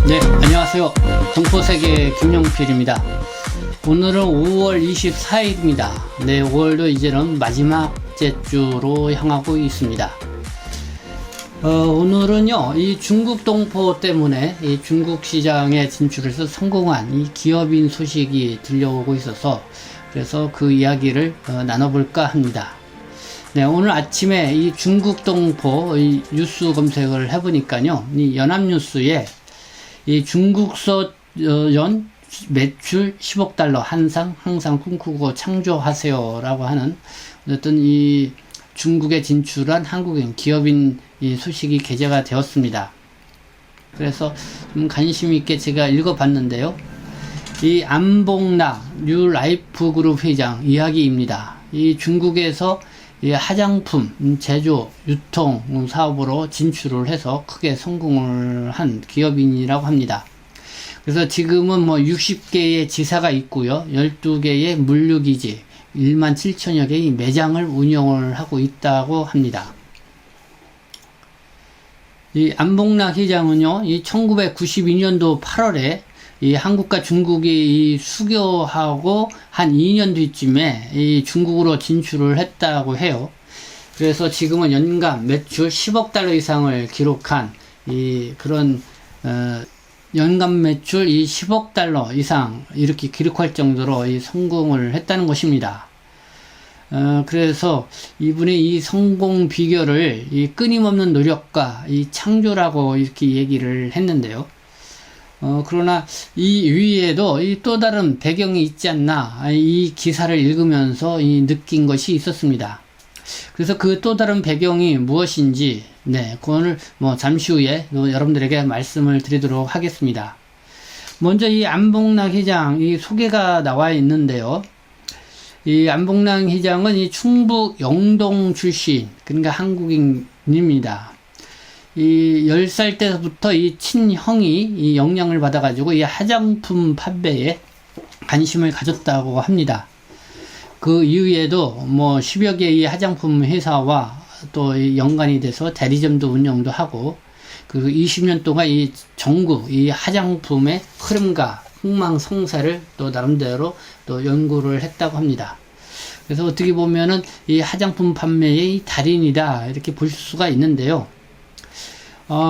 네, 안녕하세요. 동포세계 김용필입니다. 오늘은 5월 24일입니다. 네, 5월도 이제는 마지막째 주로 향하고 있습니다. 오늘은요, 이 중국 동포 때문에 이 중국 시장에 진출해서 성공한 이 기업인 소식이 들려오고 있어서 그래서 그 이야기를 나눠볼까 합니다. 네, 오늘 아침에 이 중국 동포 이 뉴스 검색을 해보니까요, 이 연합뉴스에 이 중국서 연 매출 10억 달러 한상 항상 꿈꾸고 창조하세요 라고 하는 어떤 이 중국에 진출한 한국인 기업인 이 소식이 게재가 되었습니다. 그래서 좀 관심 있게 제가 읽어봤는데요. 이 안봉락 뉴라이프 그룹 회장 이야기입니다. 이 중국에서 이 화장품 제조 유통 사업으로 진출을 해서 크게 성공을 한 기업인이라고 합니다. 그래서 지금은 뭐 60개의 지사가 있고요, 12개의 물류기지, 1만 7천여 개의 매장을 운영을 하고 있다고 합니다. 이 안봉락 회장은요, 이 1992년도 8월에 이 한국과 중국이 이 수교하고 한 2년 뒤쯤에 이 중국으로 진출을 했다고 해요. 그래서 지금은 연간 매출 10억 달러 이상을 기록한 이 그런 연간 매출 이 10억 달러 이상 이렇게 기록할 정도로 이 성공을 했다는 것입니다. 그래서 이분의 이 성공 비결을 이 끊임없는 노력과 이 창조라고 이렇게 얘기를 했는데요. 그러나 이 위에도 이 또 다른 배경이 있지 않나, 이 기사를 읽으면서 이 느낀 것이 있었습니다. 그래서 그 또 다른 배경이 무엇인지, 네, 그거를 뭐 잠시 후에 여러분들에게 말씀을 드리도록 하겠습니다. 먼저 이 안봉락 회장 이 소개가 나와 있는데요. 이 안봉락 회장은 이 충북 영동 출신, 그러니까 한국인입니다. 이 10살 때부터 이 친형이 이 영향을 받아가지고 이 화장품 판매에 관심을 가졌다고 합니다. 그 이후에도 뭐 10여 개의 화장품 회사와 또 연관이 돼서 대리점도 운영도 하고, 그리고 20년 동안 이 전국 이 화장품의 흐름과 흥망성쇠를 또 나름대로 또 연구를 했다고 합니다. 그래서 어떻게 보면은 이 화장품 판매의 달인이다 이렇게 볼 수가 있는데요.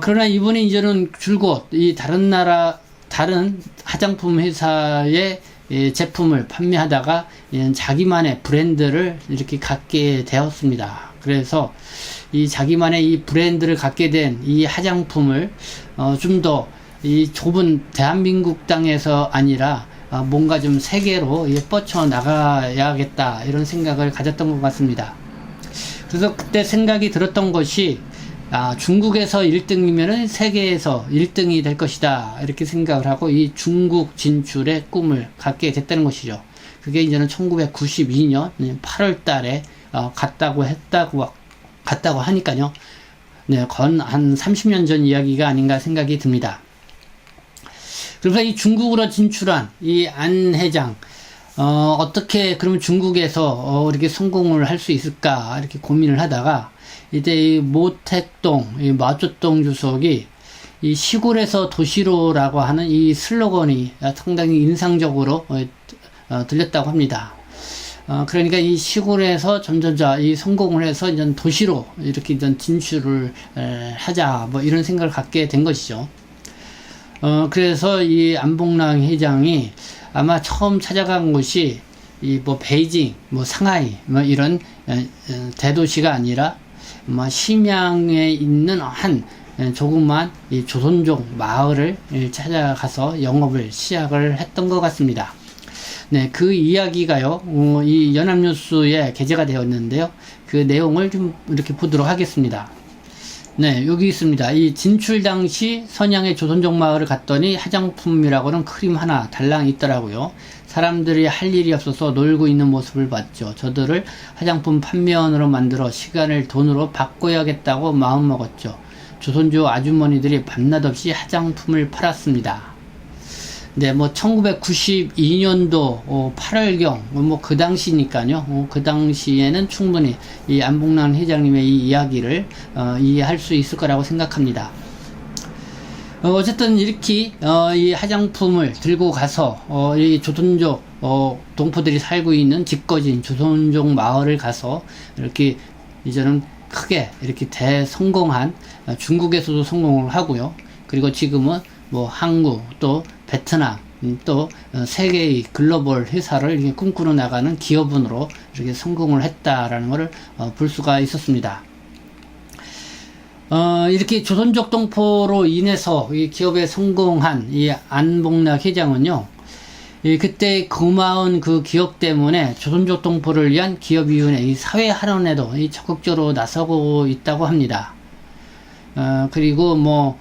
그러나 이분이 이제는 줄곧 이 다른 화장품 회사의 제품을 판매하다가 자기만의 브랜드를 이렇게 갖게 되었습니다. 그래서 이 자기만의 이 브랜드를 갖게 된 이 화장품을 좀 더 이 좁은 대한민국 땅에서 아니라 뭔가 좀 세계로 뻗쳐 나가야겠다 이런 생각을 가졌던 것 같습니다. 그래서 그때 생각이 들었던 것이 중국에서 1등이면은 세계에서 1등이 될 것이다 이렇게 생각을 하고 이 중국 진출의 꿈을 갖게 됐다는 것이죠. 그게 이제는 1992년 8월 달에 갔다고 하니까요. 네, 건 한 30년 전 이야기가 아닌가 생각이 듭니다. 그래서 이 중국으로 진출한 이 안 회장, 어떻게 그러면 중국에서 이렇게 성공을 할 수 있을까 이렇게 고민을 하다가 이제 이 모택동, 이 마주동 주석이 이 시골에서 도시로라고 하는 이 슬로건이 상당히 인상적으로 들렸다고 합니다. 그러니까 이 시골에서 점점 이 성공을 해서 이제 도시로 이렇게 이제 진출을 하자 뭐 이런 생각을 갖게 된 것이죠. 그래서 이 안봉락 회장이 아마 처음 찾아간 곳이 이 뭐 베이징, 뭐 상하이, 뭐 이런 대도시가 아니라 뭐 심양에 있는 한 조그만 이 조선족 마을을 찾아가서 영업을 시작을 했던 것 같습니다. 네, 그 이야기가요, 이 연합뉴스에 게재가 되었는데요. 그 내용을 좀 이렇게 보도록 하겠습니다. 네, 여기 있습니다. 이 진출 당시 선양의 조선족 마을을 갔더니 화장품이라고는 크림 하나 달랑 있더라고요. 사람들이 할 일이 없어서 놀고 있는 모습을 봤죠. 저들을 화장품 판매원으로 만들어 시간을 돈으로 바꿔야겠다고 마음먹었죠. 조선족 아주머니들이 밤낮 없이 화장품을 팔았습니다. 네, 뭐 1992년도 8월경 뭐 그 당시니까요. 그 당시에는 충분히 이 안봉락 회장님의 이 이야기를 이해할 수 있을 거라고 생각합니다. 어쨌든 이렇게 이 화장품을 들고 가서 이 조선족 동포들이 살고 있는 집거진 조선족 마을을 가서 이렇게 이제는 크게 이렇게 대성공한, 중국에서도 성공을 하고요. 그리고 지금은 뭐 한국 또 베트남 또 세계의 글로벌 회사를 이렇게 꿈꾸러 나가는 기업인으로 이렇게 성공을 했다라는 것을 볼 수가 있었습니다. 이렇게 조선족 동포로 인해서 이 기업에 성공한 이 안봉락 회장은요, 그때 고마운 그 기업 때문에 조선족 동포를 위한 기업위원회 이 사회 할원에도 적극적으로 나서고 있다고 합니다. 그리고 뭐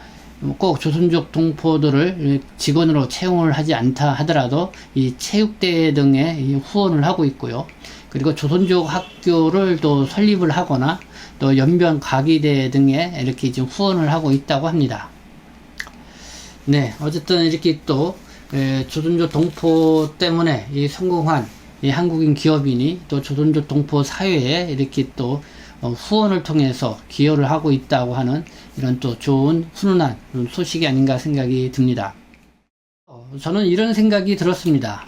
꼭 조선족 동포들을 직원으로 채용을 하지 않다 하더라도 이 체육대회 등에 후원을 하고 있고요. 그리고 조선족 학교를 또 설립을 하거나 또 연변 가기대 등에 이렇게 지금 후원을 하고 있다고 합니다. 네, 어쨌든 이렇게 또 조선족 동포 때문에 이 성공한 이 한국인 기업인이 또 조선족 동포 사회에 이렇게 또 후원을 통해서 기여를 하고 있다고 하는 이런 또 좋은 훈훈한 소식이 아닌가 생각이 듭니다. 저는 이런 생각이 들었습니다.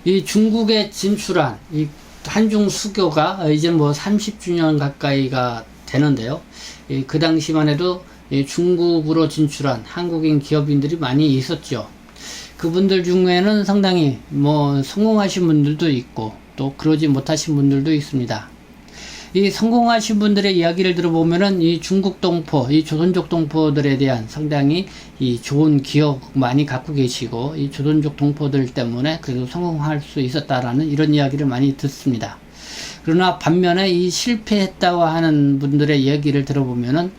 이 중국에 진출한 이 한중 수교가 이제 뭐 30주년 가까이가 되는데요. 그 당시만 해도 중국으로 진출한 한국인 기업인들이 많이 있었죠. 그분들 중에는 상당히 뭐 성공하신 분들도 있고 또 그러지 못하신 분들도 있습니다. 이 성공하신 분들의 이야기를 들어보면은 이 중국 동포, 이 조선족 동포들에 대한 상당히 이 좋은 기억 많이 갖고 계시고 이 조선족 동포들 때문에 그래도 성공할 수 있었다라는 이런 이야기를 많이 듣습니다. 그러나 반면에 이 실패했다고 하는 분들의 이야기를 들어보면은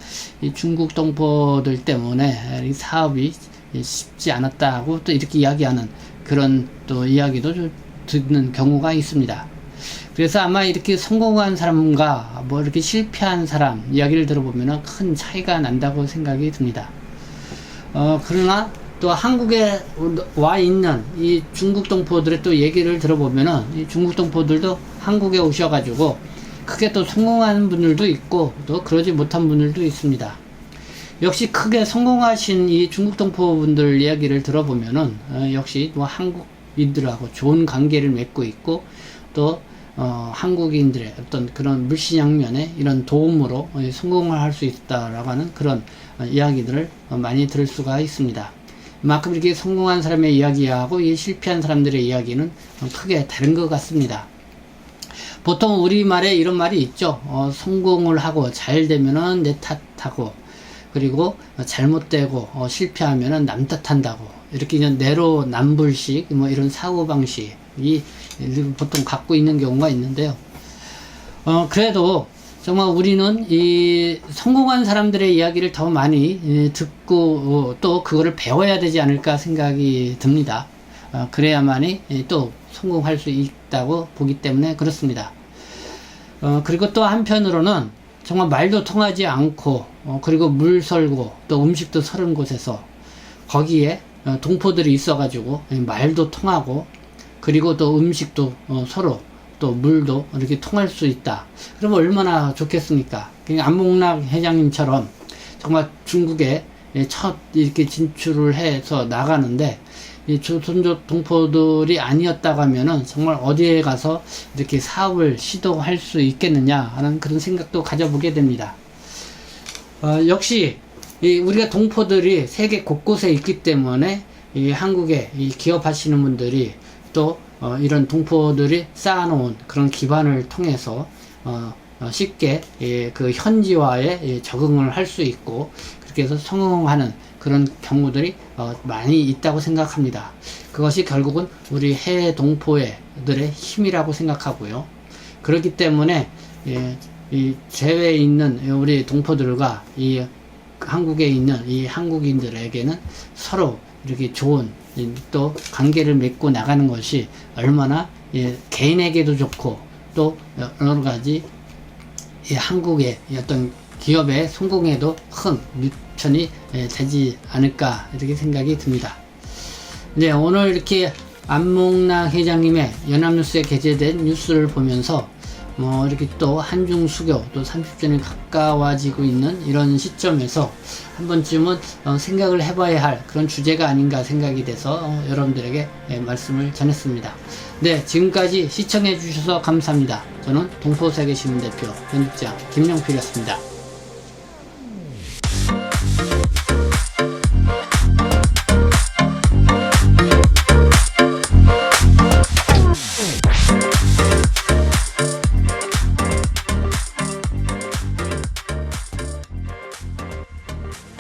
이 중국 동포들 때문에 이 사업이 쉽지 않았다고 또 이렇게 이야기하는 그런 또 이야기도 듣는 경우가 있습니다. 그래서 아마 이렇게 성공한 사람과 뭐 이렇게 실패한 사람 이야기를 들어보면 큰 차이가 난다고 생각이 듭니다. 그러나 또 한국에 와 있는 이 중국 동포들의 또 얘기를 들어보면은 이 중국 동포들도 한국에 오셔가지고 크게 또 성공한 분들도 있고 또 그러지 못한 분들도 있습니다. 역시 크게 성공하신 이 중국 동포분들 이야기를 들어보면은 역시 뭐 한국인들하고 좋은 관계를 맺고 있고 또 한국인들의 어떤 그런 물신양면에 이런 도움으로 성공을 할 수 있다라고 하는 그런 이야기들을 많이 들을 수가 있습니다. 그만큼 이렇게 성공한 사람의 이야기하고 이 실패한 사람들의 이야기는 크게 다른 것 같습니다. 보통 우리말에 이런 말이 있죠. 성공을 하고 잘 되면은 내 탓하고 그리고 잘못되고 실패하면은 남 탓한다고 이렇게 내로남불식 뭐 이런 사고방식이 보통 갖고 있는 경우가 있는데요. 그래도 정말 우리는 이 성공한 사람들의 이야기를 더 많이 듣고 또 그거를 배워야 되지 않을까 생각이 듭니다. 그래야만이 또 성공할 수 있다고 보기 때문에 그렇습니다. 그리고 또 한편으로는 정말 말도 통하지 않고 그리고 물 설고 또 음식도 서른 곳에서 거기에 동포들이 있어가지고 말도 통하고 그리고 또 음식도 서로 또 물도 이렇게 통할 수 있다. 그러면 얼마나 좋겠습니까? 그러니까 안봉락 회장님처럼 정말 중국에 첫 이렇게 진출을 해서 나가는데 이 조선족 동포들이 아니었다고 하면은 정말 어디에 가서 이렇게 사업을 시도할 수 있겠느냐 하는 그런 생각도 가져보게 됩니다. 역시 우리가 동포들이 세계 곳곳에 있기 때문에 이 한국에 이 기업하시는 분들이 또 이런 동포들이 쌓아놓은 그런 기반을 통해서 쉽게 그 현지화에 적응을 할 수 있고 그렇게 해서 성공하는 그런 경우들이 많이 있다고 생각합니다. 그것이 결국은 우리 해외 동포들의 힘이라고 생각하고요. 그렇기 때문에 이 해외에 있는 우리 동포들과 이 한국에 있는 이 한국인들에게는 서로 이렇게 좋은 또 관계를 맺고 나가는 것이 얼마나 개인에게도 좋고 또 여러 가지 한국의 어떤 기업의 성공에도 큰 유천이 되지 않을까 이렇게 생각이 듭니다. 네, 오늘 이렇게 안봉락 회장님의 연합뉴스에 게재된 뉴스를 보면서 이렇게 또 한중 수교 또 30주년이 가까워지고 있는 이런 시점에서 한 번쯤은 생각을 해봐야 할 그런 주제가 아닌가 생각이 돼서 여러분들에게 말씀을 전했습니다. 네, 지금까지 시청해 주셔서 감사합니다. 저는 동포세계신문 대표 편집장 김용필이었습니다.